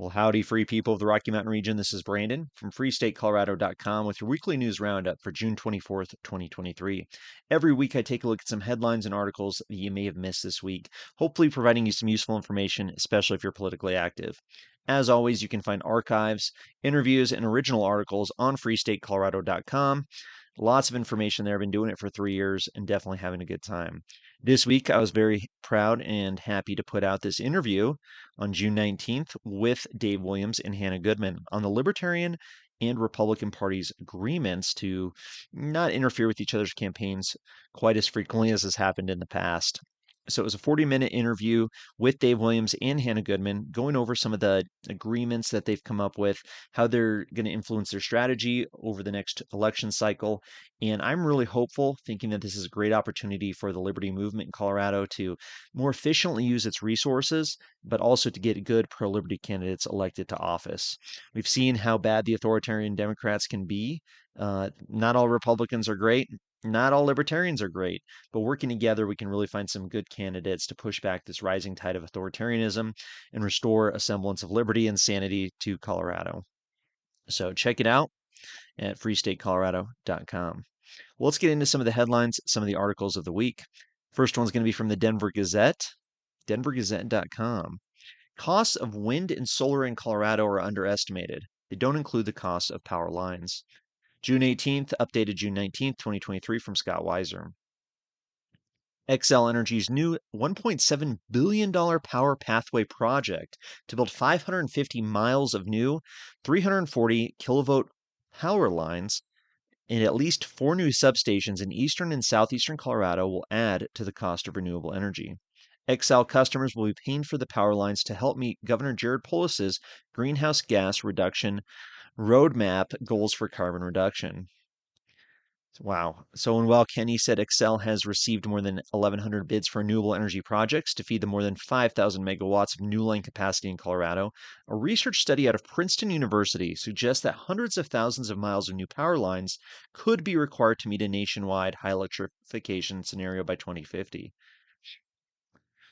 Well, howdy, free people of the Rocky Mountain region. This is Brandon from freestatecolorado.com with your weekly news roundup for June 24th, 2023. Every week, I take a look at some headlines and articles that you may have missed this week, hopefully providing you some useful information, especially if you're politically active. As always, you can find archives, interviews, and original articles on freestatecolorado.com. Lots of information there. I've been doing it for 3 years and definitely having a good time. This week, I was very proud and happy to put out this interview on June 19th with Dave Williams and Hannah Goodman on the Libertarian and Republican parties' agreements to not interfere with each other's campaigns quite as frequently as has happened in the past. So it was a 40-minute interview with Dave Williams and Hannah Goodman, going over some of the agreements that they've come up with, how they're going to influence their strategy over the next election cycle. And I'm really hopeful, thinking that this is a great opportunity for the liberty movement in Colorado to more efficiently use its resources, but also to get good pro-liberty candidates elected to office. We've seen how bad the authoritarian Democrats can be. Not all Republicans are great. Not all libertarians are great, but working together, we can really find some good candidates to push back this rising tide of authoritarianism and restore a semblance of liberty and sanity to Colorado. So check it out at freestatecolorado.com. Well, let's get into some of the headlines, some of the articles of the week. First one's going to be from the Denver Gazette, denvergazette.com. Costs of wind and solar in Colorado are underestimated. They don't include the cost of power lines. June 18th, updated June 19th, 2023 from Scott Weiser. Xcel Energy's new $1.7 billion power pathway project to build 550 miles of new 340 kilovolt power lines and at least 4 new substations in eastern and southeastern Colorado will add to the cost of renewable energy. Xcel customers will be paying for the power lines to help meet Governor Jared Polis's greenhouse gas reduction roadmap goals for carbon reduction. Wow. So, and while Kenny said Xcel has received more than 1,100 bids for renewable energy projects to feed the more than 5,000 megawatts of new line capacity in Colorado, a research study out of Princeton University suggests that hundreds of thousands of miles of new power lines could be required to meet a nationwide high electrification scenario by 2050.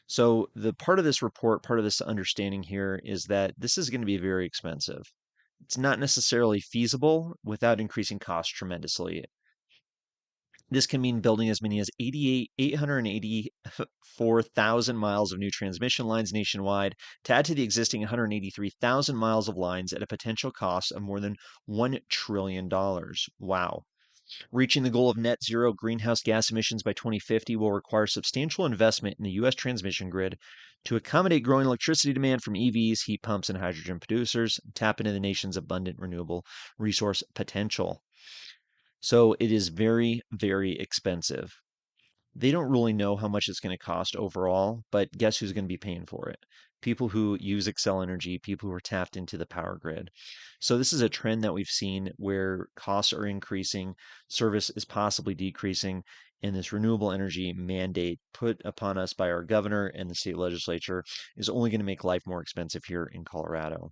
So, the part of this report, part of this understanding here is that this is going to be very expensive. It's not necessarily feasible without increasing costs tremendously. This can mean building as many as 884,000 miles of new transmission lines nationwide to add to the existing 183,000 miles of lines at a potential cost of more than $1 trillion. Wow. Reaching the goal of net zero greenhouse gas emissions by 2050 will require substantial investment in the U.S. transmission grid to accommodate growing electricity demand from EVs, heat pumps, and hydrogen producers, and tap into the nation's abundant renewable resource potential. So it is very, very expensive. They don't really know how much it's going to cost overall, but guess who's going to be paying for it? People who use Xcel Energy, people who are tapped into the power grid. So this is a trend that we've seen where costs are increasing, service is possibly decreasing, and this renewable energy mandate put upon us by our governor and the state legislature is only going to make life more expensive here in Colorado.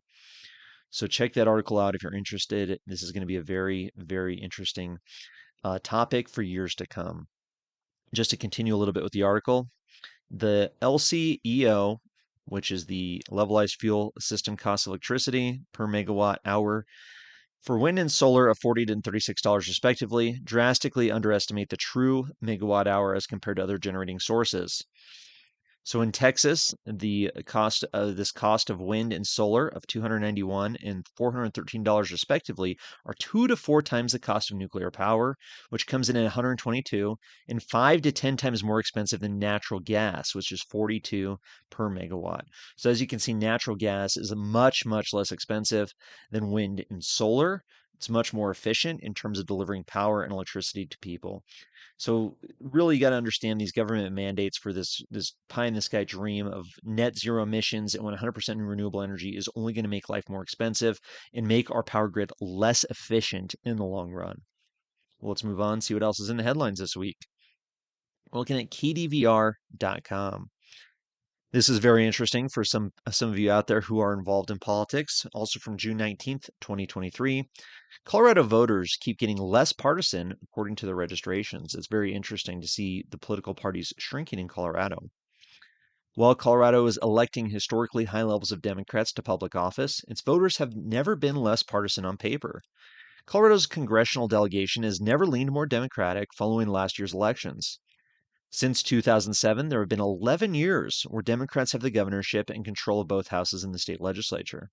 So check that article out if you're interested. This is going to be a very, very interesting topic for years to come. Just to continue a little bit with the article, the LCEO, which is the levelized fuel system cost of electricity per megawatt hour for wind and solar of $40 and $36 respectively, drastically underestimate the true megawatt hour as compared to other generating sources. So in Texas, the cost of wind and solar of $291 and $413 respectively are 2 to 4 times the cost of nuclear power, which comes in at $122, and 5 to 10 times more expensive than natural gas, which is $42 per megawatt. So as you can see, natural gas is much, much less expensive than wind and solar. It's much more efficient in terms of delivering power and electricity to people. So really, you got to understand these government mandates for this pie in the sky dream of net zero emissions and 100% renewable energy is only going to make life more expensive and make our power grid less efficient in the long run. Well, let's move on, see what else is in the headlines this week. We're looking at KDVR.com. This is very interesting for some of you out there who are involved in politics. Also from June 19th, 2023. Colorado voters keep getting less partisan according to their registrations. It's very interesting to see the political parties shrinking in Colorado. While Colorado is electing historically high levels of Democrats to public office, its voters have never been less partisan on paper. Colorado's congressional delegation has never leaned more Democratic following last year's elections. Since 2007, there have been 11 years where Democrats have the governorship and control of both houses in the state legislature.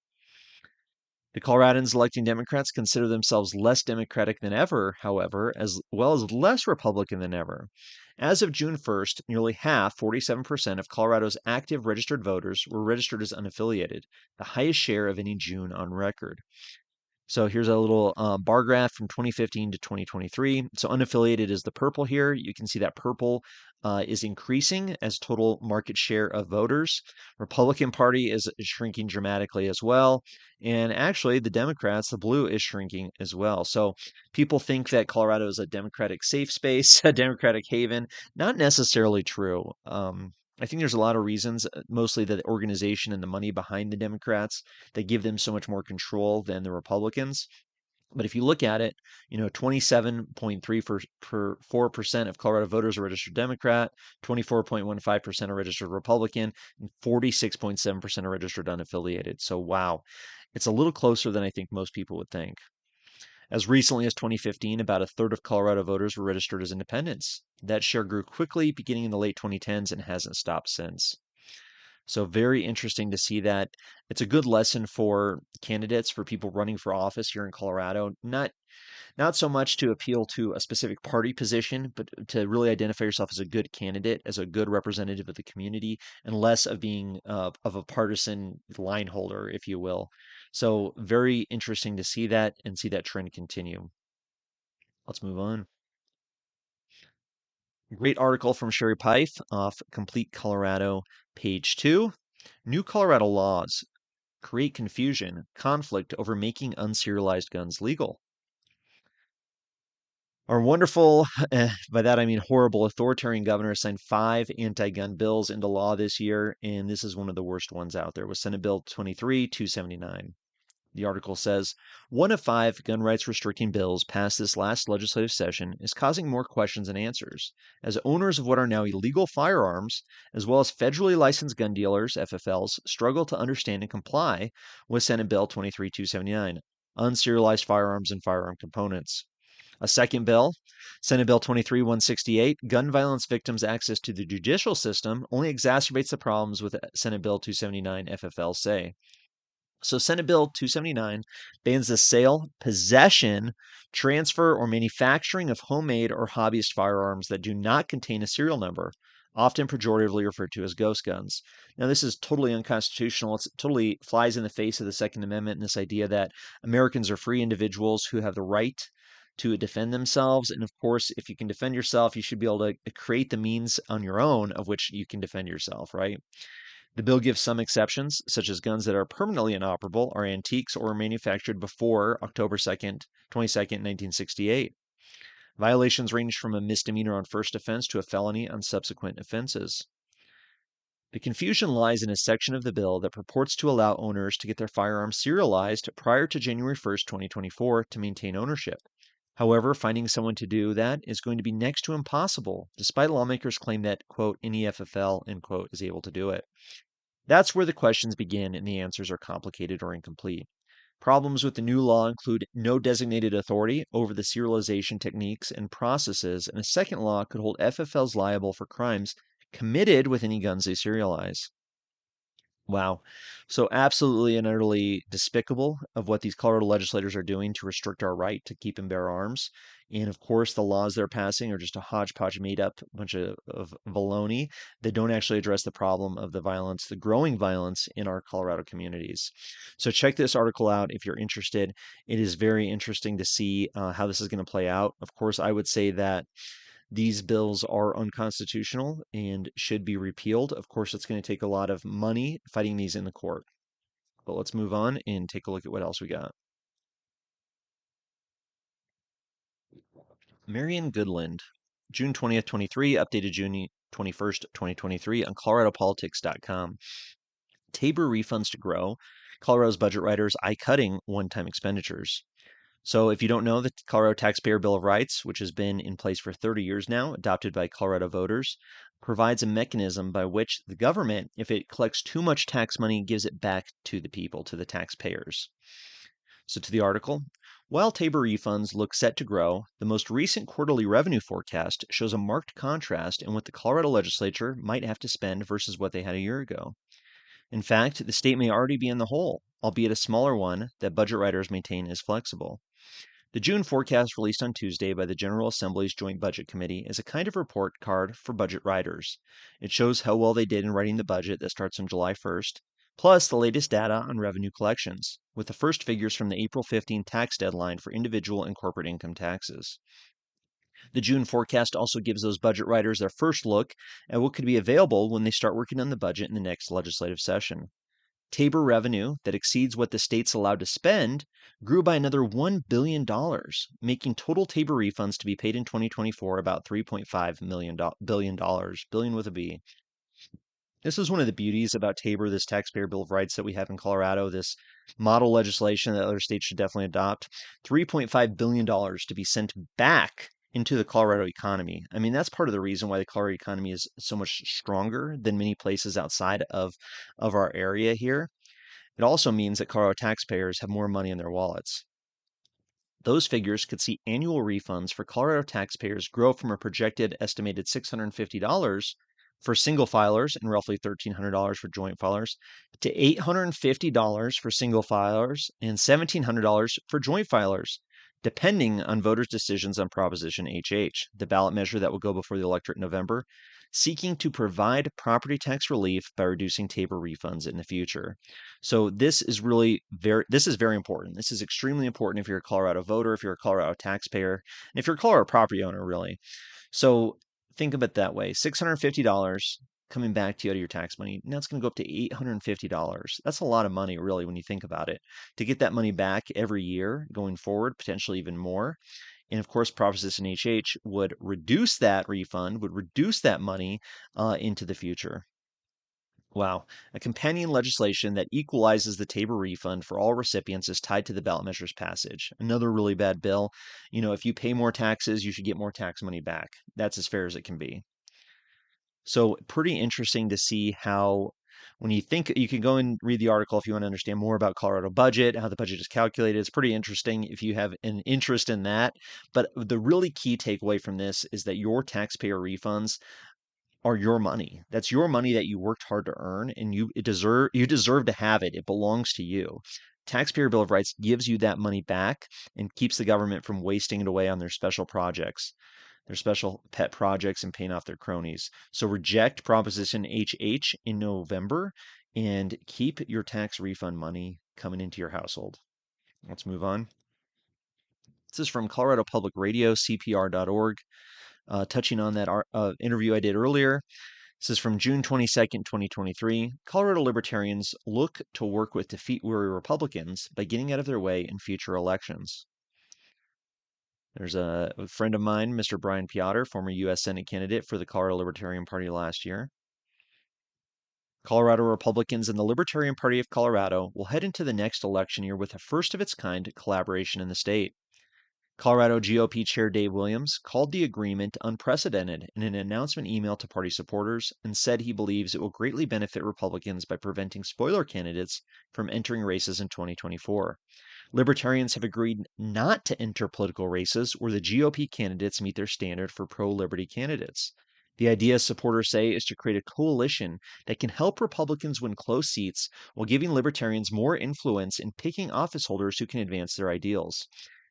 The Coloradans electing Democrats consider themselves less Democratic than ever, however, as well as less Republican than ever. As of June 1st, nearly half, 47%, of Colorado's active registered voters were registered as unaffiliated, the highest share of any June on record. So here's a little bar graph from 2015 to 2023. So unaffiliated is the purple here. You can see that purple is increasing as total market share of voters. Republican Party is shrinking dramatically as well. And actually, the Democrats, the blue, is shrinking as well. So people think that Colorado is a Democratic safe space, a Democratic haven. Not necessarily true. I think there's a lot of reasons, mostly the organization and the money behind the Democrats that give them so much more control than the Republicans. But if you look at it, 27.34% of Colorado voters are registered Democrat, 24.15% are registered Republican, and 46.7% are registered unaffiliated. So, wow, it's a little closer than I think most people would think. As recently as 2015, about a third of Colorado voters were registered as independents. That share grew quickly beginning in the late 2010s and hasn't stopped since. So very interesting to see that. It's a good lesson for candidates, for people running for office here in Colorado. Not so much to appeal to a specific party position, but to really identify yourself as a good candidate, as a good representative of the community, and less of being of a partisan line holder, if you will. So very interesting to see that and see that trend continue. Let's move on. Great article from Sherry Pike off Complete Colorado, page 2. New Colorado laws create confusion, conflict over making unserialized guns legal. Our wonderful, by that I mean horrible, authoritarian governor signed 5 anti-gun bills into law this year, and this is one of the worst ones out there. It was Senate Bill 23-279. The article says, one of 5 gun rights restricting bills passed this last legislative session is causing more questions than answers, as owners of what are now illegal firearms, as well as federally licensed gun dealers, FFLs, struggle to understand and comply with Senate Bill 23-279, unserialized firearms and firearm components. A second bill, Senate Bill 23-168, gun violence victims' access to the judicial system, only exacerbates the problems with Senate Bill 279, FFL say. So Senate Bill 279 bans the sale, possession, transfer, or manufacturing of homemade or hobbyist firearms that do not contain a serial number, often pejoratively referred to as ghost guns. Now, this is totally unconstitutional. It totally flies in the face of the Second Amendment and this idea that Americans are free individuals who have the right to defend themselves. And of course, if you can defend yourself, you should be able to create the means on your own of which you can defend yourself, right? The bill gives some exceptions, such as guns that are permanently inoperable, are antiques, or manufactured before October 22nd, 1968. Violations range from a misdemeanor on first offense to a felony on subsequent offenses. The confusion lies in a section of the bill that purports to allow owners to get their firearms serialized prior to January 1st, 2024 to maintain ownership. However, finding someone to do that is going to be next to impossible, despite lawmakers' claim that, quote, any FFL, end quote, is able to do it. That's where the questions begin and the answers are complicated or incomplete. Problems with the new law include no designated authority over the serialization techniques and processes, and a second law could hold FFLs liable for crimes committed with any guns they serialize. Wow. So absolutely and utterly despicable of what these Colorado legislators are doing to restrict our right to keep and bear arms. And of course, the laws they're passing are just a hodgepodge made up bunch of baloney that don't actually address the problem of the violence, the growing violence in our Colorado communities. So check this article out if you're interested. It is very interesting to see how this is going to play out. Of course, I would say that these bills are unconstitutional and should be repealed. Of course, it's going to take a lot of money fighting these in the court. But let's move on and take a look at what else we got. Marion Goodland, June 20th, 23, updated June 21st, 2023 on coloradopolitics.com. TABOR refunds to grow. Colorado's budget writers eye-cutting one-time expenditures. So if you don't know, the Colorado Taxpayer Bill of Rights, which has been in place for 30 years now, adopted by Colorado voters, provides a mechanism by which the government, if it collects too much tax money, gives it back to the people, to the taxpayers. So to the article, while TABOR refunds look set to grow, the most recent quarterly revenue forecast shows a marked contrast in what the Colorado legislature might have to spend versus what they had a year ago. In fact, the state may already be in the hole, albeit a smaller one that budget writers maintain is flexible. The June forecast released on Tuesday by the General Assembly's Joint Budget Committee is a kind of report card for budget writers. It shows how well they did in writing the budget that starts on July 1st, plus the latest data on revenue collections, with the first figures from the April 15 tax deadline for individual and corporate income taxes. The June forecast also gives those budget writers their first look at what could be available when they start working on the budget in the next legislative session. TABOR revenue that exceeds what the state's allowed to spend grew by another $1 billion, making total TABOR refunds to be paid in 2024 about $3.5 billion, billion with a B. This is one of the beauties about TABOR, this taxpayer bill of rights that we have in Colorado, this model legislation that other states should definitely adopt. $3.5 billion to be sent back into the Colorado economy. I mean, that's part of the reason why the Colorado economy is so much stronger than many places outside of our area here. It also means that Colorado taxpayers have more money in their wallets. Those figures could see annual refunds for Colorado taxpayers grow from a projected estimated $650 for single filers and roughly $1,300 for joint filers to $850 for single filers and $1,700 for joint filers, depending on voters' decisions on Proposition HH, the ballot measure that will go before the electorate in November, seeking to provide property tax relief by reducing TABOR refunds in the future. So this is very important. This is extremely important if you're a Colorado voter, if you're a Colorado taxpayer, and if you're a Colorado property owner, really. So think of it that way. $650 coming back to you out of your tax money. Now it's going to go up to $850. That's a lot of money, really, when you think about it. To get that money back every year going forward, potentially even more. And of course, Proposition HH would reduce that refund, would reduce that money into the future. Wow. A companion legislation that equalizes the TABOR refund for all recipients is tied to the ballot measure's passage. Another really bad bill. You know, if you pay more taxes, you should get more tax money back. That's as fair as it can be. So pretty interesting to see how, when you think, you can go and read the article if you want to understand more about Colorado budget, how the budget is calculated. It's pretty interesting if you have an interest in that. But the really key takeaway from this is that your taxpayer refunds are your money. That's your money that you worked hard to earn, and you deserve to have it. It belongs to you. Taxpayer Bill of Rights gives you that money back and keeps the government from wasting it away on their special projects, their special pet projects, and paying off their cronies. So reject Proposition HH in November and keep your tax refund money coming into your household. Let's move on. This is from Colorado Public Radio, CPR.org. Touching on that interview I did earlier. This is from June 22nd, 2023. Colorado Libertarians look to work with defeat-weary Republicans by getting out of their way in future elections. There's a friend of mine, Mr. Brian Piotr, former U.S. Senate candidate for the Colorado Libertarian Party last year. Colorado Republicans and the Libertarian Party of Colorado will head into the next election year with a first-of-its-kind collaboration in the state. Colorado GOP Chair Dave Williams called the agreement unprecedented in an announcement email to party supporters and said he believes it will greatly benefit Republicans by preventing spoiler candidates from entering races in 2024. Libertarians have agreed not to enter political races where the GOP candidates meet their standard for pro-liberty candidates. The idea, supporters say, is to create a coalition that can help Republicans win close seats while giving Libertarians more influence in picking office holders who can advance their ideals.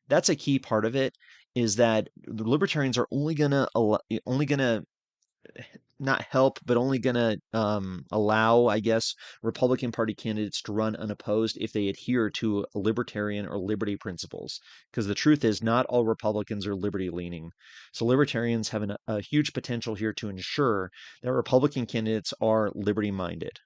That's a key part of it, is that the Libertarians are only gonna not help, but only gonna allow, I guess, Republican Party candidates to run unopposed if they adhere to libertarian or liberty principles. Because the truth is, not all Republicans are liberty leaning. So Libertarians have a huge potential here to ensure that Republican candidates are liberty minded.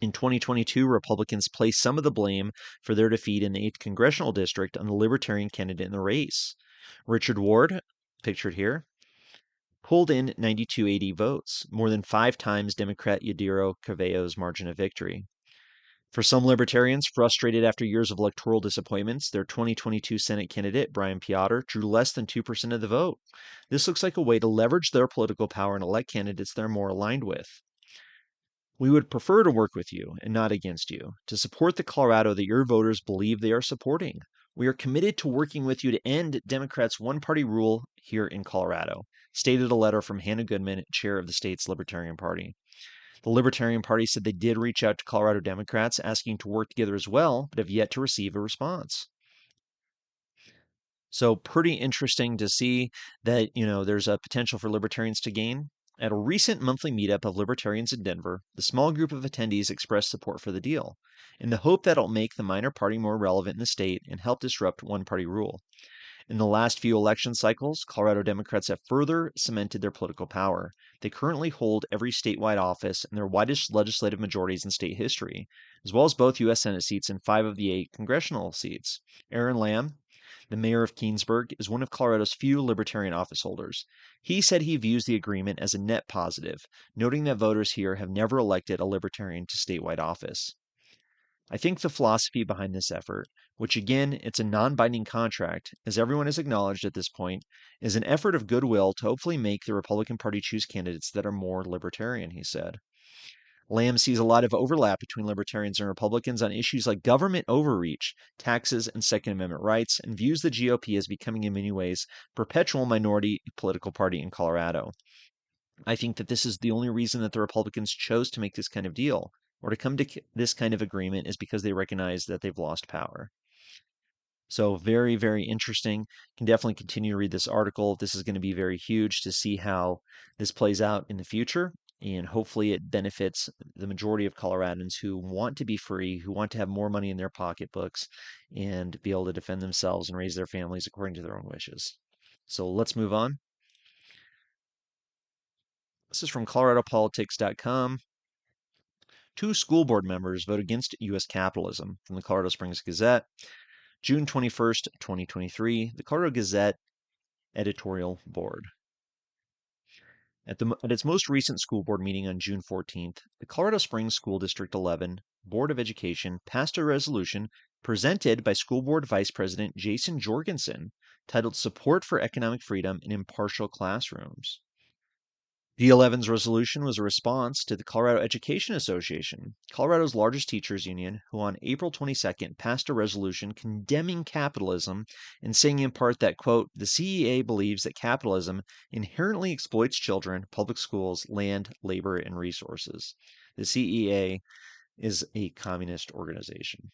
In 2022, Republicans placed some of the blame for their defeat in the 8th Congressional District on the Libertarian candidate in the race. Richard Ward, pictured here, pulled in 9280 votes, more than 5 times Democrat Yadiro Cavello's margin of victory. For some libertarians, frustrated after years of electoral disappointments, their 2022 Senate candidate, Brian Piotr, drew less than 2% of the vote. This looks like a way to leverage their political power and elect candidates they're more aligned with. We would prefer to work with you and not against you, to support the Colorado that your voters believe they are supporting. We are committed to working with you to end Democrats' one-party rule here in Colorado, stated a letter from Hannah Goodman, chair of the state's Libertarian Party. The Libertarian Party said they did reach out to Colorado Democrats asking to work together as well, but have yet to receive a response. So pretty interesting to see that, there's a potential for libertarians to gain. At a recent monthly meetup of libertarians in Denver, the small group of attendees expressed support for the deal, in the hope that it'll make the minor party more relevant in the state and help disrupt one-party rule. In the last few election cycles, Colorado Democrats have further cemented their political power. They currently hold every statewide office and their widest legislative majorities in state history, as well as both U.S. Senate seats and 5 of the 8 congressional seats. Aaron Lamb, the mayor of Keensburg, is one of Colorado's few libertarian office holders. He said he views the agreement as a net positive, noting that voters here have never elected a libertarian to statewide office. I think the philosophy behind this effort, which again, it's a non-binding contract, as everyone has acknowledged at this point, is an effort of goodwill to hopefully make the Republican Party choose candidates that are more libertarian, he said. Lamb sees a lot of overlap between libertarians and Republicans on issues like government overreach, taxes, and Second Amendment rights, and views the GOP as becoming in many ways a perpetual minority political party in Colorado. I think that this is the only reason that the Republicans chose to make this kind of deal, or to come to this kind of agreement, is because they recognize that they've lost power. So very, very interesting. You can definitely continue to read this article. This is going to be very huge to see how this plays out in the future. And hopefully it benefits the majority of Coloradans who want to be free, who want to have more money in their pocketbooks and be able to defend themselves and raise their families according to their own wishes. So let's move on. This is from coloradopolitics.com. 2 school board members vote against U.S. capitalism, from the Colorado Springs Gazette. June 21st, 2023, the Colorado Gazette editorial board. At its most recent school board meeting on June 14th, the Colorado Springs School District 11 Board of Education passed a resolution presented by School Board Vice President Jason Jorgensen titled Support for Economic Freedom in Impartial Classrooms. The 11's resolution was a response to the Colorado Education Association, Colorado's largest teachers union, who on April 22nd passed a resolution condemning capitalism and saying in part that, quote, the CEA believes that capitalism inherently exploits children, public schools, land, labor, and resources. The CEA is a communist organization.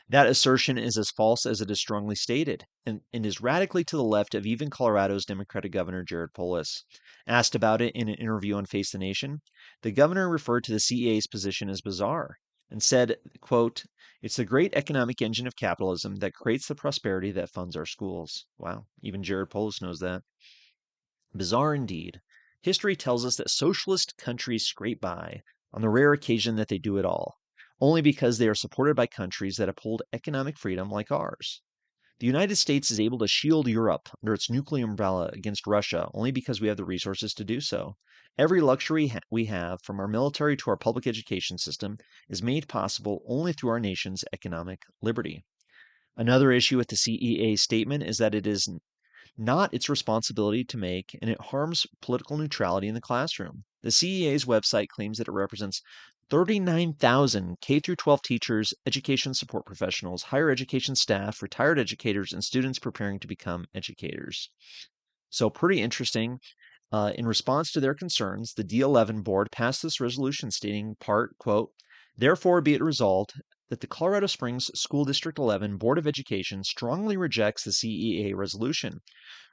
That assertion is as false as it is strongly stated, and is radically to the left of even Colorado's Democratic Governor Jared Polis. Asked about it in an interview on Face the Nation, the governor referred to the CEA's position as bizarre and said, quote, it's the great economic engine of capitalism that creates the prosperity that funds our schools. Wow, even Jared Polis knows that. Bizarre indeed. History tells us that socialist countries scrape by on the rare occasion that they do it all, only because they are supported by countries that uphold economic freedom like ours. The United States is able to shield Europe under its nuclear umbrella against Russia only because we have the resources to do so. Every luxury we have, from our military to our public education system, is made possible only through our nation's economic liberty. Another issue with the CEA's statement is that it is not its responsibility to make, and it harms political neutrality in the classroom. The CEA's website claims that it represents 39,000 K-12 teachers, education support professionals, higher education staff, retired educators, and students preparing to become educators. So pretty interesting. In response to their concerns, the D11 board passed this resolution stating, part, quote, therefore be it resolved that the Colorado Springs School District 11 Board of Education strongly rejects the CEA resolution,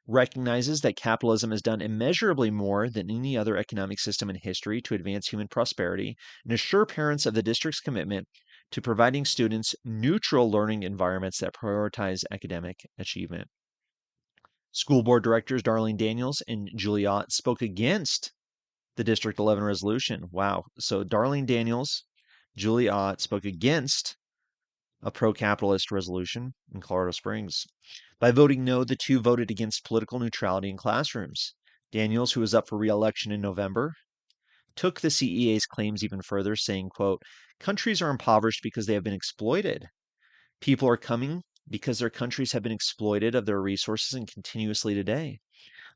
recognizes that capitalism has done immeasurably more than any other economic system in history to advance human prosperity, and assure parents of the district's commitment to providing students neutral learning environments that prioritize academic achievement. School board directors Darlene Daniels and Julie Ott spoke against the District 11 resolution. Wow. So Darlene Daniels, Julie Ott spoke against a pro-capitalist resolution in Colorado Springs. By voting no, the two voted against political neutrality in classrooms. Daniels, who is up for re-election in November, took the CEA's claims even further, saying, quote, countries are impoverished because they have been exploited. People are coming because their countries have been exploited of their resources and continuously today.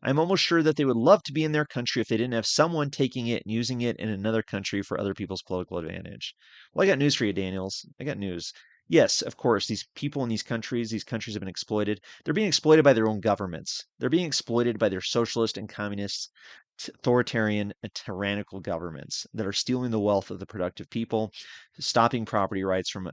I'm almost sure that they would love to be in their country if they didn't have someone taking it and using it in another country for other people's political advantage. Well, I got news for you, Daniels. I got news. Yes, of course, these people in these countries have been exploited. They're being exploited by their own governments. They're being exploited by their socialist and communist, authoritarian and tyrannical governments that are stealing the wealth of the productive people, stopping property rights from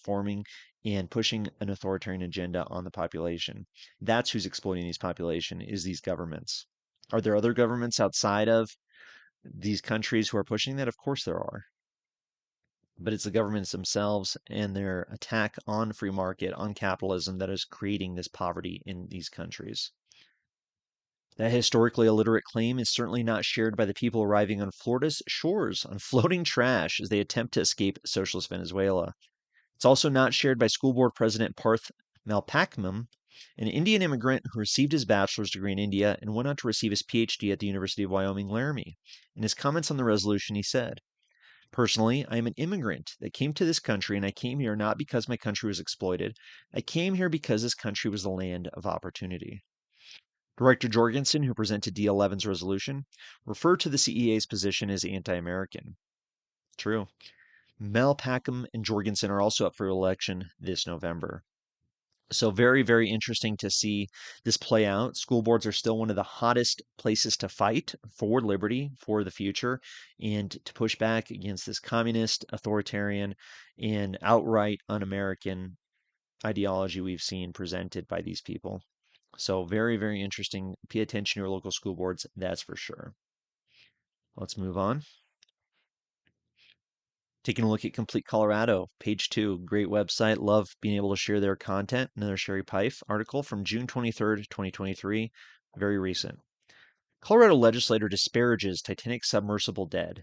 forming and pushing an authoritarian agenda on the population. That's who's exploiting these population is these governments. Are there other governments outside of these countries who are pushing that? Of course there are. But it's the governments themselves and their attack on free market, on capitalism that is creating this poverty in these countries. That historically illiterate claim is certainly not shared by the people arriving on Florida's shores on floating trash as they attempt to escape socialist Venezuela. It's also not shared by School Board President Parth Malpackam, an Indian immigrant who received his bachelor's degree in India and went on to receive his PhD at the University of Wyoming, Laramie. In his comments on the resolution, he said, personally, I am an immigrant that came to this country, and I came here not because my country was exploited. I came here because this country was the land of opportunity. Director Jorgensen, who presented D11's resolution, referred to the CEA's position as anti-American. True. Malpackam and Jorgensen are also up for election this November. So very, very interesting to see this play out. School boards are still one of the hottest places to fight for liberty, for the future, and to push back against this communist, authoritarian, and outright un-American ideology we've seen presented by these people. So very, very interesting. Pay attention to your local school boards, that's for sure. Let's move on. Taking a look at Complete Colorado, page 2, great website. Love being able to share their content. Another Sherry Pife article from June 23rd, 2023, very recent. Colorado legislator disparages Titanic submersible dead.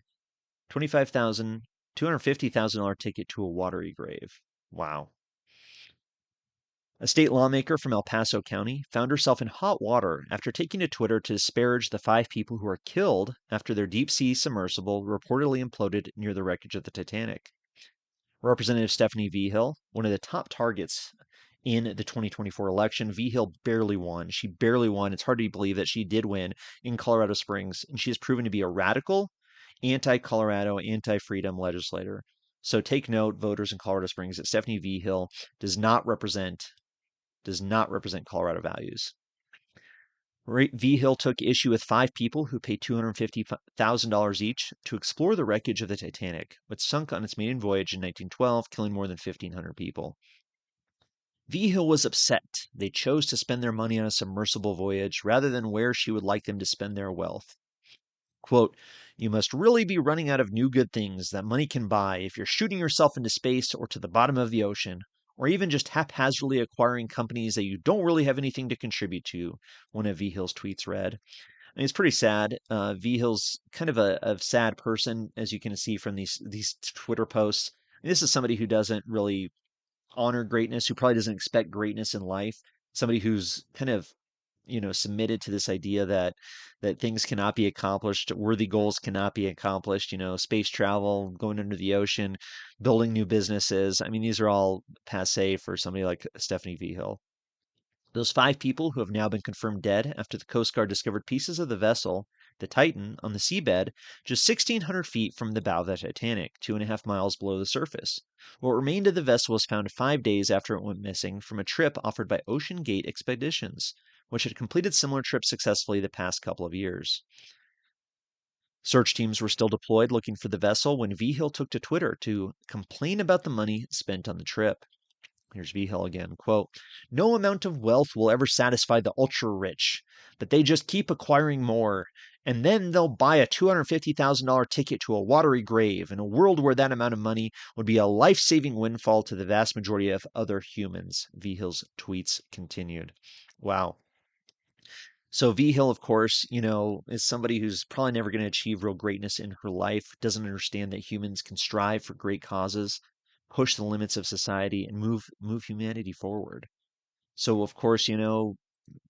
$250,000 ticket to a watery grave. Wow. A state lawmaker from El Paso County found herself in hot water after taking to Twitter to disparage the 5 people who were killed after their deep sea submersible reportedly imploded near the wreckage of the Titanic. Representative Stephanie Vigil, one of the top targets in the 2024 election. Vigil barely won. She barely won. It's hard to believe that she did win in Colorado Springs, and she has proven to be a radical, anti-Colorado, anti-freedom legislator. So take note, voters in Colorado Springs, that Stephanie Vigil does not represent Colorado values. Vigil took issue with 5 people who paid $250,000 each to explore the wreckage of the Titanic, which sunk on its maiden voyage in 1912, killing more than 1,500 people. Vigil was upset they chose to spend their money on a submersible voyage rather than where she would like them to spend their wealth. Quote, you must really be running out of new good things that money can buy if you're shooting yourself into space or to the bottom of the ocean, or even just haphazardly acquiring companies that you don't really have anything to contribute to, one of Vigil's tweets read. I mean, it's pretty sad. Vigil's kind of a sad person, as you can see from these Twitter posts. This is somebody who doesn't really honor greatness, who probably doesn't expect greatness in life, somebody who's kind of submitted to this idea that things cannot be accomplished, worthy goals cannot be accomplished, space travel, going under the ocean, building new businesses. I mean, these are all passe for somebody like Stephanie Vigil. Those 5 people who have now been confirmed dead after the Coast Guard discovered pieces of the vessel, the Titan, on the seabed just 1,600 feet from the bow of the Titanic, 2.5 miles below the surface. What remained of the vessel was found 5 days after it went missing from a trip offered by Ocean Gate Expeditions, which had completed similar trips successfully the past couple of years. Search teams were still deployed looking for the vessel when Vigil took to Twitter to complain about the money spent on the trip. Here's Vigil again, quote, no amount of wealth will ever satisfy the ultra-rich, but they just keep acquiring more, and then they'll buy a $250,000 ticket to a watery grave in a world where that amount of money would be a life-saving windfall to the vast majority of other humans, Vigil's tweets continued. Wow. So Vigil, of course, is somebody who's probably never going to achieve real greatness in her life, doesn't understand that humans can strive for great causes, push the limits of society, and move humanity forward. So, of course,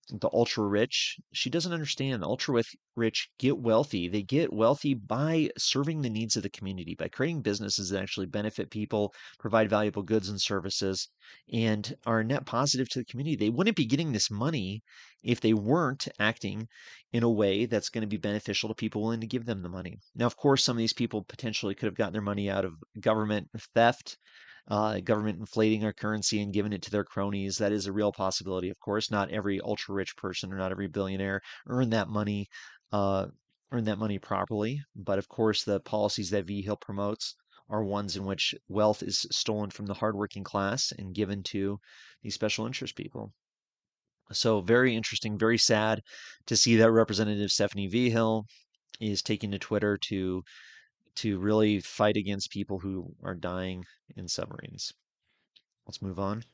the ultra rich. She doesn't understand. The rich get wealthy. They get wealthy by serving the needs of the community, by creating businesses that actually benefit people, provide valuable goods and services, and are net positive to the community. They wouldn't be getting this money if they weren't acting in a way that's going to be beneficial to people willing to give them the money. Now, of course, some of these people potentially could have gotten their money out of government theft, government inflating our currency and giving it to their cronies. That is a real possibility, of course. Not every ultra rich person or not every billionaire earned that money, uh, earned that money properly. But of course, the policies that Vigil promotes are ones in which wealth is stolen from the hardworking class and given to these special interest people. So very interesting, very sad to see that Representative Stephanie Vigil is taking to Twitter to really fight against people who are dying in submarines. Let's move on.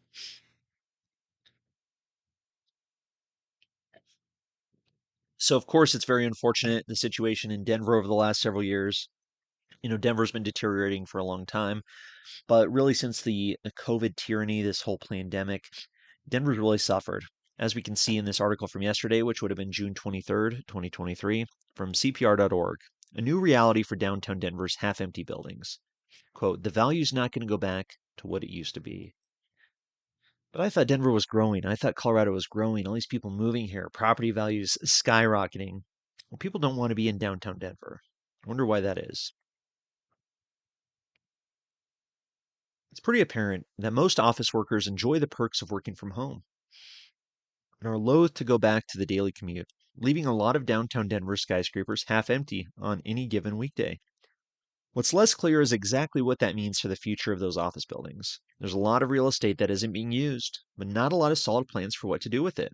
So, of course, it's very unfortunate the situation in Denver over the last several years. Denver's been deteriorating for a long time, but really since the COVID tyranny, this whole pandemic, Denver's really suffered. As we can see in this article from yesterday, which would have been June 23rd, 2023, from CPR.org, a new reality for downtown Denver's half empty buildings. Quote, the value's not going to go back to what it used to be. But I thought Denver was growing. I thought Colorado was growing. All these people moving here, property values skyrocketing. Well, people don't want to be in downtown Denver. I wonder why that is. It's pretty apparent that most office workers enjoy the perks of working from home and are loath to go back to the daily commute, leaving a lot of downtown Denver skyscrapers half empty on any given weekday. What's less clear is exactly what that means for the future of those office buildings. There's a lot of real estate that isn't being used, but not a lot of solid plans for what to do with it.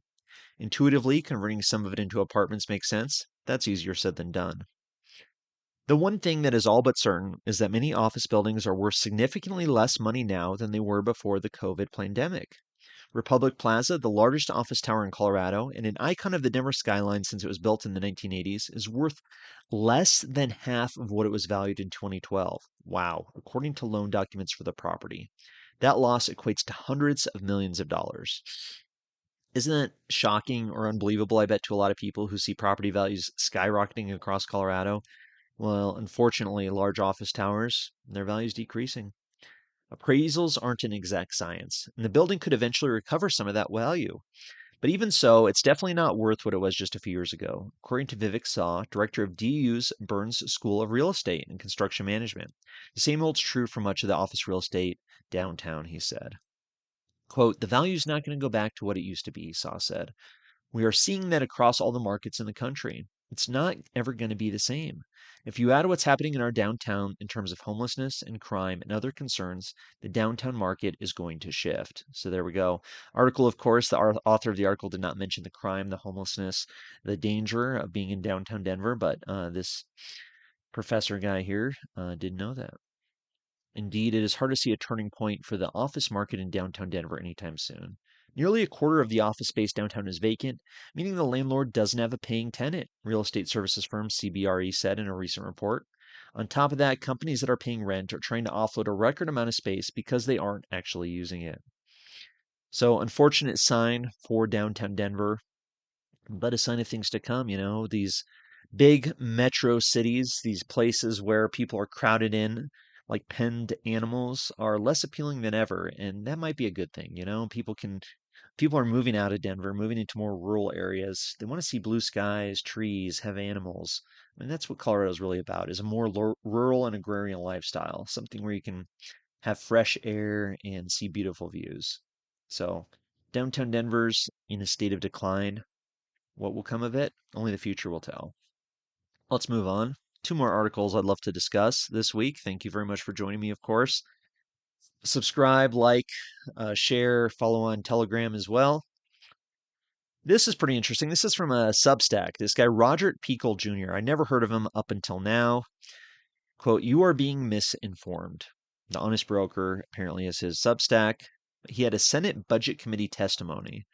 Intuitively, converting some of it into apartments makes sense. That's easier said than done. The one thing that is all but certain is that many office buildings are worth significantly less money now than they were before the COVID pandemic. Republic Plaza, the largest office tower in Colorado and an icon of the Denver skyline since it was built in the 1980s, is worth less than half of what it was valued in 2012. Wow, according to loan documents for the property. That loss equates to hundreds of millions of dollars. Isn't that shocking or unbelievable, I bet, to a lot of people who see property values skyrocketing across Colorado? Well, unfortunately, large office towers, their values decreasing. Appraisals aren't an exact science, and the building could eventually recover some of that value. But even so, it's definitely not worth what it was just a few years ago, according to Vivek Saw, director of DU's Burns School of Real Estate and Construction Management. The same holds true for much of the office real estate downtown, he said. Quote, the value's not going to go back to what it used to be, Saw said. We are seeing that across all the markets in the country. It's not ever going to be the same. If you add what's happening in our downtown in terms of homelessness and crime and other concerns, the downtown market is going to shift. So there we go. Article, of course, the author of the article did not mention the crime, the homelessness, the danger of being in downtown Denver, but this professor guy here did know that. Indeed, it is hard to see a turning point for the office market in downtown Denver anytime soon. Nearly a quarter of the office space downtown is vacant, meaning the landlord doesn't have a paying tenant, real estate services firm CBRE said in a recent report. On top of that, companies that are paying rent are trying to offload a record amount of space because they aren't actually using it. So, unfortunate sign for downtown Denver, but a sign of things to come. These big metro cities, these places where people are crowded in like penned animals, are less appealing than ever, and that might be a good thing. People are moving out of Denver, moving into more rural areas. They want to see blue skies, trees, have animals. And that's what Colorado is really about, is a more rural and agrarian lifestyle, something where you can have fresh air and see beautiful views. So, downtown Denver's in a state of decline. What will come of it? Only the future will tell. Let's move on. Two more articles I'd love to discuss this week. Thank you very much for joining me, of course. Subscribe, like, share, follow on Telegram as well. This is pretty interesting. This is from a Substack. This guy, Roger Peekle Jr. I never heard of him up until now. Quote, you are being misinformed. The Honest Broker apparently is his Substack. He had a Senate Budget Committee testimony.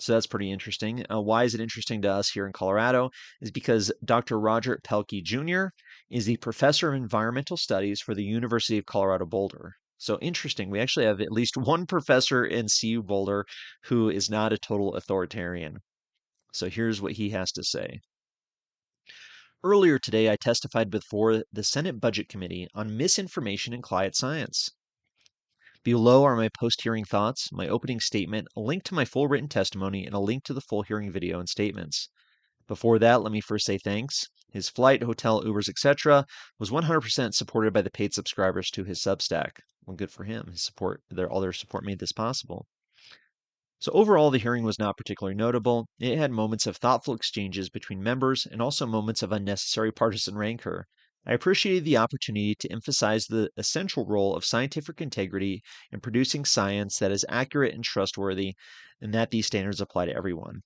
So that's pretty interesting. Why is it interesting to us here in Colorado? Is because Dr. Roger Pelkey Jr. is the professor of environmental studies for the University of Colorado Boulder. So interesting. We actually have at least one professor in CU Boulder who is not a total authoritarian. So here's what he has to say. Earlier today, I testified before the Senate Budget Committee on misinformation and climate science. Below are my post-hearing thoughts, my opening statement, a link to my full written testimony, and a link to the full hearing video and statements. Before that, let me first say thanks. His flight, hotel, Ubers, etc. was 100% supported by the paid subscribers to his Substack. Well, good for him. All their support made this possible. So overall, the hearing was not particularly notable. It had moments of thoughtful exchanges between members and also moments of unnecessary partisan rancor. I appreciated the opportunity to emphasize the essential role of scientific integrity in producing science that is accurate and trustworthy, and that these standards apply to everyone.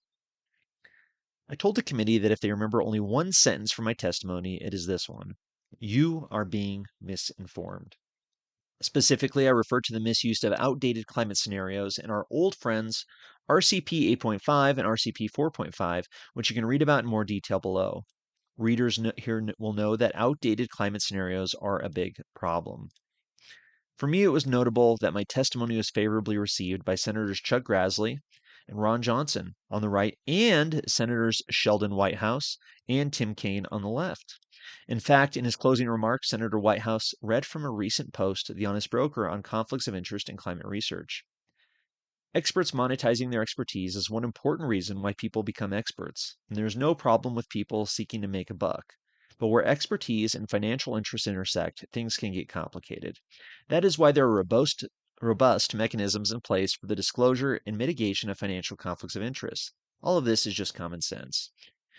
I told the committee that if they remember only one sentence from my testimony, it is this one: you are being misinformed. Specifically, I referred to the misuse of outdated climate scenarios in our old friends RCP 8.5 and RCP 4.5, which you can read about in more detail below. Readers here will know that outdated climate scenarios are a big problem. For me, it was notable that my testimony was favorably received by Senators Chuck Grassley and Ron Johnson on the right, and Senators Sheldon Whitehouse and Tim Kaine on the left. In fact, in his closing remarks, Senator Whitehouse read from a recent post, The Honest Broker, on conflicts of interest in climate research. Experts monetizing their expertise is one important reason why people become experts, and there is no problem with people seeking to make a buck. But where expertise and financial interests intersect, things can get complicated. That is why there are robust mechanisms in place for the disclosure and mitigation of financial conflicts of interest. All of this is just common sense.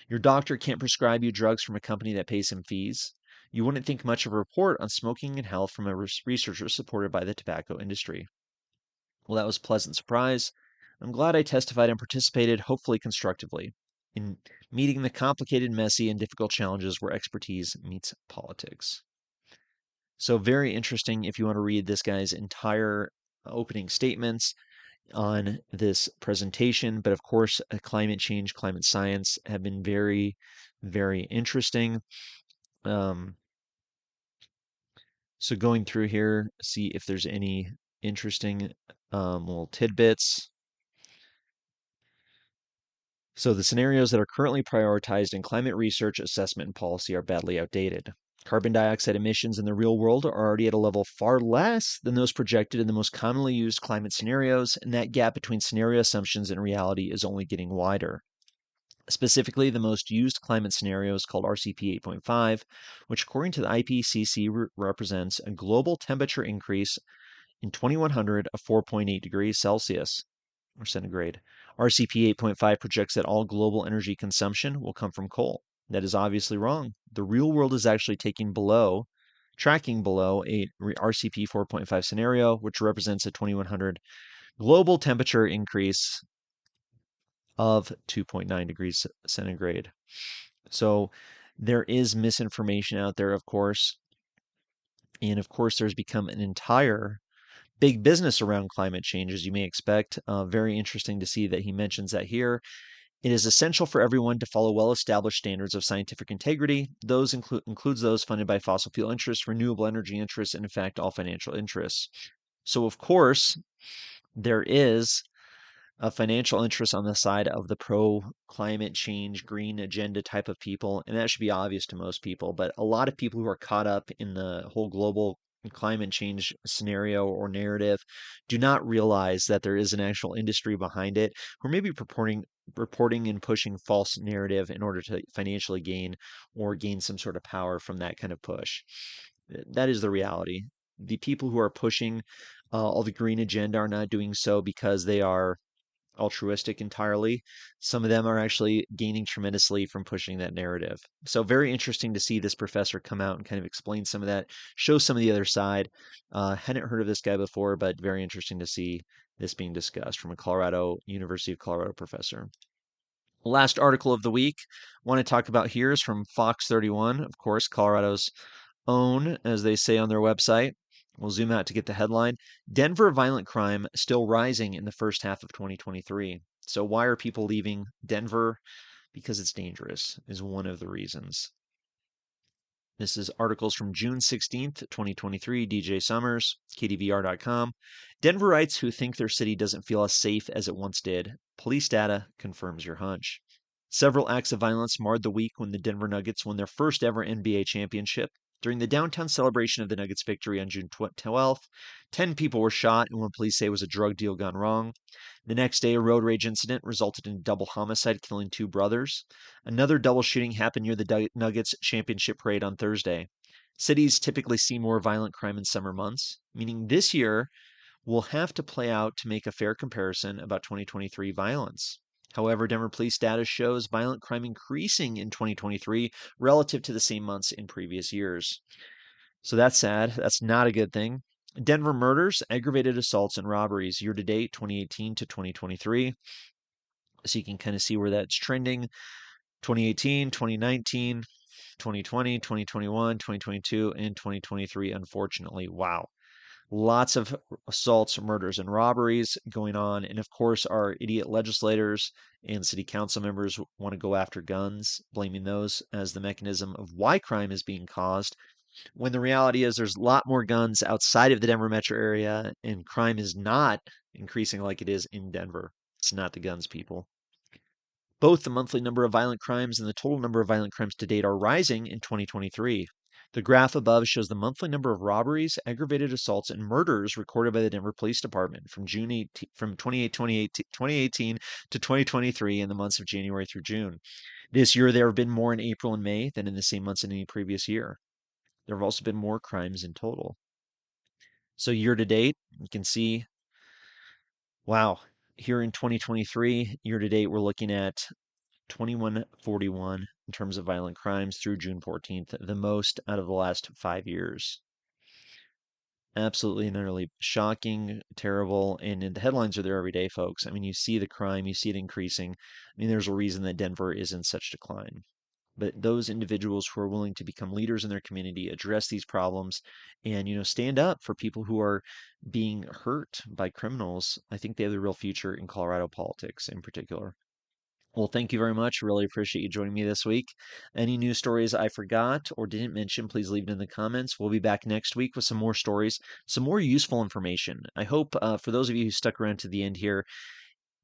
Your doctor can't prescribe you drugs from a company that pays him fees. You wouldn't think much of a report on smoking and health from a researcher supported by the tobacco industry. Well, that was a pleasant surprise. I'm glad I testified and participated, hopefully constructively, in meeting the complicated, messy, and difficult challenges where expertise meets politics. So very interesting if you want to read this guy's entire opening statements on this presentation. But of course, climate change, climate science have been very, very interesting. So going through here, see if there's any interesting little tidbits. So the scenarios that are currently prioritized in climate research, assessment, and policy are badly outdated. Carbon dioxide emissions in the real world are already at a level far less than those projected in the most commonly used climate scenarios, and that gap between scenario assumptions and reality is only getting wider. Specifically, the most used climate scenario is called RCP 8.5, which according to the IPCC represents a global temperature increase in 2100 of 4.8 degrees Celsius or centigrade. RCP 8.5 projects that all global energy consumption will come from coal. That is obviously wrong. The real world is actually tracking below a RCP 4.5 scenario, which represents a 2100 global temperature increase of 2.9 degrees centigrade. So there is misinformation out there, of course. And of course, there's become an entire big business around climate change, as you may expect. Very interesting to see that he mentions that here. It is essential for everyone to follow well-established standards of scientific integrity. Those includes those funded by fossil fuel interests, renewable energy interests, and in fact, all financial interests. So, of course, there is a financial interest on the side of the pro climate change, green agenda type of people, and that should be obvious to most people. But a lot of people who are caught up in the whole global climate change scenario or narrative do not realize that there is an actual industry behind it who are maybe reporting and pushing false narrative in order to financially gain or gain some sort of power from that kind of push. That is the reality. The people who are pushing all the green agenda are not doing so because they are altruistic entirely. Some of them are actually gaining tremendously from pushing that narrative. So very interesting to see this professor come out and kind of explain some of that, show some of the other side. Hadn't heard of this guy before, but very interesting to see this being discussed from a University of Colorado professor. Last article of the week I want to talk about here is from Fox 31, of course, Colorado's own, as they say on their website. We'll zoom out to get the headline. Denver violent crime still rising in the first half of 2023. So why are people leaving Denver? Because it's dangerous is one of the reasons. This is articles from June 16th, 2023, DJ Summers, KDVR.com. Denverites who think their city doesn't feel as safe as it once did. Police data confirms your hunch. Several acts of violence marred the week when the Denver Nuggets won their first ever NBA championship. During the downtown celebration of the Nuggets' victory on June 12th, 10 people were shot in what police say was a drug deal gone wrong. The next day, a road rage incident resulted in a double homicide, killing 2 brothers. Another double shooting happened near the Nuggets championship parade on Thursday. Cities typically see more violent crime in summer months, meaning this year will have to play out to make a fair comparison about 2023 violence. However, Denver police data shows violent crime increasing in 2023 relative to the same months in previous years. So that's sad. That's not a good thing. Denver murders, aggravated assaults, and robberies year to date 2018 to 2023. So you can kind of see where that's trending. 2018, 2019, 2020, 2021, 2022, and 2023, unfortunately. Wow. Lots of assaults, murders, and robberies going on. And of course, our idiot legislators and city council members want to go after guns, blaming those as the mechanism of why crime is being caused. When the reality is there's a lot more guns outside of the Denver metro area, and crime is not increasing like it is in Denver. It's not the guns, people. Both the monthly number of violent crimes and the total number of violent crimes to date are rising in 2023. The graph above shows the monthly number of robberies, aggravated assaults, and murders recorded by the Denver Police Department from 2018 to 2023 in the months of January through June. This year, there have been more in April and May than in the same months in any previous year. There have also been more crimes in total. So year to date, you can see, wow, here in 2023, year to date, we're looking at 2141 in terms of violent crimes through June 14th, the most out of the last 5 years. Absolutely and utterly shocking, terrible, and the headlines are there every day, folks. I mean, you see the crime, you see it increasing. I mean, there's a reason that Denver is in such decline. But those individuals who are willing to become leaders in their community, address these problems, and stand up for people who are being hurt by criminals, I think they have the real future in Colorado politics in particular. Well, thank you very much. Really appreciate you joining me this week. Any news stories I forgot or didn't mention, please leave it in the comments. We'll be back next week with some more stories, some more useful information. I hope for those of you who stuck around to the end here,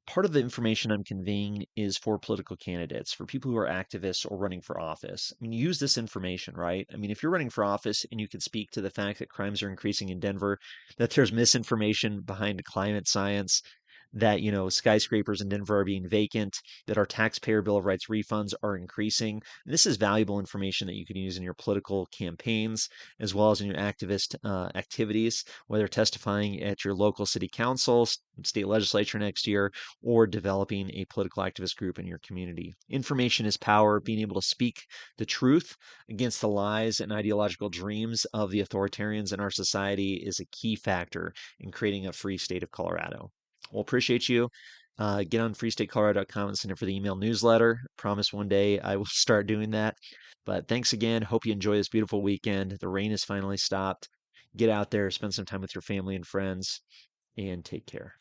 part of the information I'm conveying is for political candidates, for people who are activists or running for office. I mean, use this information, right? I mean, if you're running for office and you can speak to the fact that crimes are increasing in Denver, that there's misinformation behind climate science, that skyscrapers in Denver are being vacant, that our taxpayer bill of rights refunds are increasing. And this is valuable information that you can use in your political campaigns as well as in your activist activities, whether testifying at your local city council, state legislature next year, or developing a political activist group in your community. Information is power. Being able to speak the truth against the lies and ideological dreams of the authoritarians in our society is a key factor in creating a free state of Colorado. Well, appreciate you. Get on freestatecolorado.com and sign up for the email newsletter. Promise one day I will start doing that. But thanks again. Hope you enjoy this beautiful weekend. The rain has finally stopped. Get out there, spend some time with your family and friends, and take care.